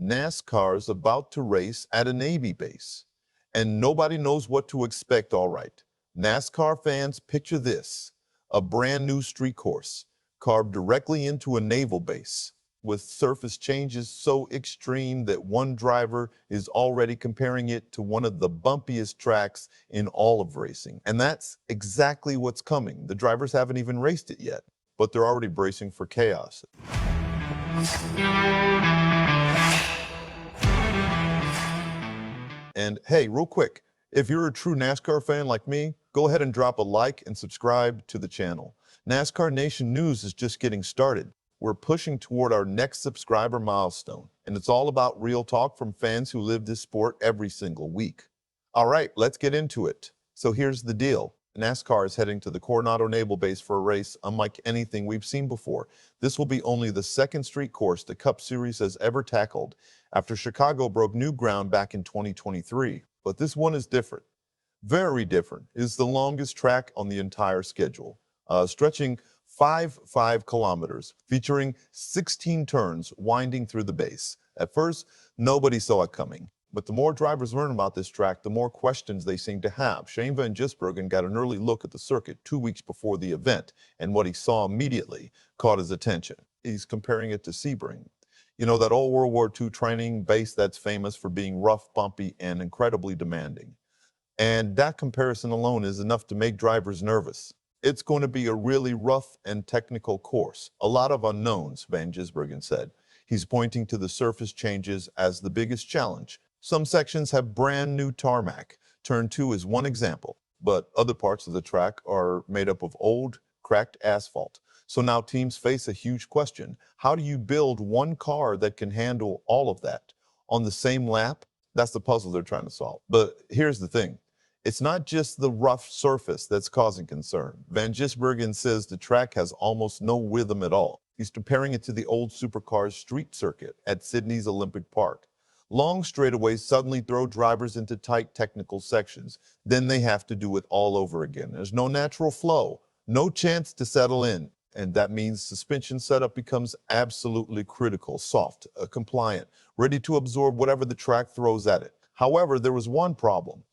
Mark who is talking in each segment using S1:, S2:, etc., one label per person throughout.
S1: NASCAR's about to race at a Navy base, and nobody knows what to expect, all right. NASCAR fans, picture this: a brand new street course carved directly into a naval base, with surface changes so extreme that one driver is already comparing it to one of the bumpiest tracks in all of racing. And that's exactly what's coming. The drivers haven't even raced it yet, but they're already bracing for chaos. And hey, real quick, if you're a true NASCAR fan like me, go ahead and drop a like and subscribe to the channel. NASCAR Nation News is just getting started. We're pushing toward our next subscriber milestone, and it's all about real talk from fans who live this sport every single week. All right, let's get into it. So here's the deal. NASCAR is heading to the Coronado Naval Base for a race unlike anything we've seen before. This will be only the second street course the Cup Series has ever tackled, after Chicago broke new ground back in 2023. But this one is different. Very different. It's the longest track on the entire schedule, stretching 5 kilometers, featuring 16 turns winding through the base. At first, nobody saw it coming. But the more drivers learn about this track, the more questions they seem to have. Shane van Gisbergen got an early look at the circuit 2 weeks before the event, and what he saw immediately caught his attention. He's comparing it to Sebring. You know, that old World War II training base that's famous for being rough, bumpy, and incredibly demanding. And that comparison alone is enough to make drivers nervous. It's going to be a really rough and technical course. A lot of unknowns, Van Gisbergen said. He's pointing to the surface changes as the biggest challenge. Some sections have brand new tarmac. Turn 2 is one example, but other parts of the track are made up of old, cracked asphalt. So now teams face a huge question. How do you build one car that can handle all of that on the same lap? That's the puzzle they're trying to solve. But here's the thing. It's not just the rough surface that's causing concern. Van Gisbergen says the track has almost no rhythm at all. He's comparing it to the old supercars street circuit at Sydney's Olympic Park. Long straightaways suddenly throw drivers into tight technical sections. Then they have to do it all over again. There's no natural flow, no chance to settle in. And that means suspension setup becomes absolutely critical, soft, compliant, ready to absorb whatever the track throws at it. However, there was one problem.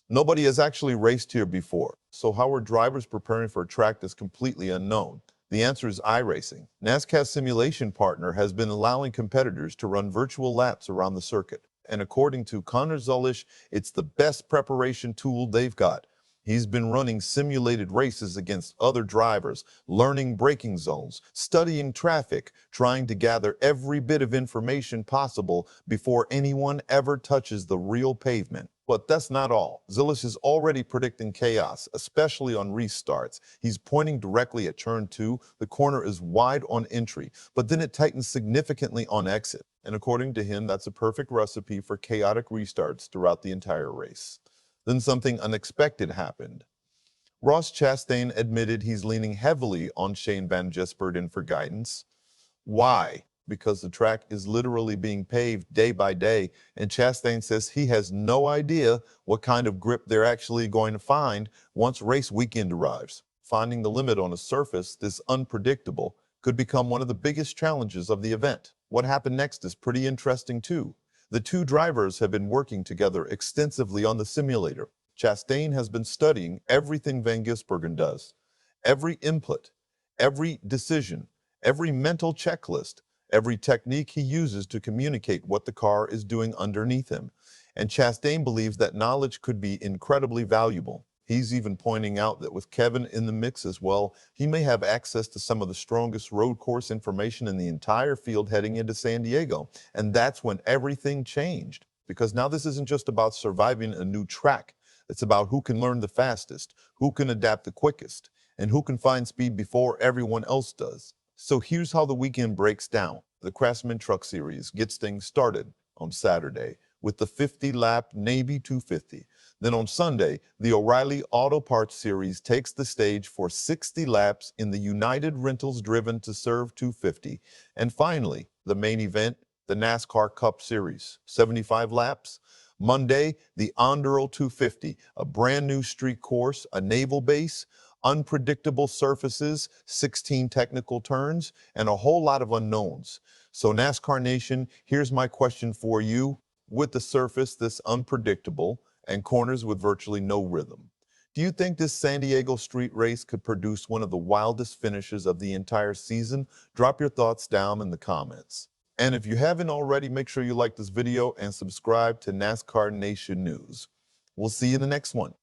S1: Nobody has actually raced here before. So how are drivers preparing for a track that's completely unknown? The answer is iRacing. NASCAR's simulation partner has been allowing competitors to run virtual laps around the circuit. And according to Zilisch, it's the best preparation tool they've got. He's been running simulated races against other drivers, learning braking zones, studying traffic, trying to gather every bit of information possible before anyone ever touches the real pavement. But that's not all. Zilisch is already predicting chaos, especially on restarts. He's pointing directly at turn 2. The corner is wide on entry, but then it tightens significantly on exit. And according to him, that's a perfect recipe for chaotic restarts throughout the entire race. Then something unexpected happened. Ross Chastain admitted he's leaning heavily on Shane van Gisbergen for guidance. Why? Because the track is literally being paved day by day, and Chastain says he has no idea what kind of grip they're actually going to find once race weekend arrives. Finding the limit on a surface this unpredictable could become one of the biggest challenges of the event. What happened next is pretty interesting too. The two drivers have been working together extensively on the simulator. Chastain has been studying everything Van Gisbergen does. Every input, every decision, every mental checklist, every technique he uses to communicate what the car is doing underneath him. And Chastain believes that knowledge could be incredibly valuable. He's even pointing out that with Kevin in the mix as well, he may have access to some of the strongest road course information in the entire field heading into San Diego. And that's when everything changed. Because now this isn't just about surviving a new track. It's about who can learn the fastest, who can adapt the quickest, and who can find speed before everyone else does. So here's how the weekend breaks down. The Craftsman Truck Series gets things started on Saturday with the 50-lap Navy 250. Then on Sunday, the O'Reilly Auto Parts Series takes the stage for 60 laps in the United Rentals Driven to Serve 250. And finally, the main event, the NASCAR Cup Series, 75 laps. Monday, the Enduro 250, a brand new street course, a naval base, unpredictable surfaces, 16 technical turns, and a whole lot of unknowns. So NASCAR Nation, here's my question for you. With the surface this unpredictable and corners with virtually no rhythm, do you think this San Diego street race could produce one of the wildest finishes of the entire season? Drop your thoughts down in the comments. And if you haven't already, make sure you like this video and subscribe to NASCAR Nation News. We'll see you in the next one.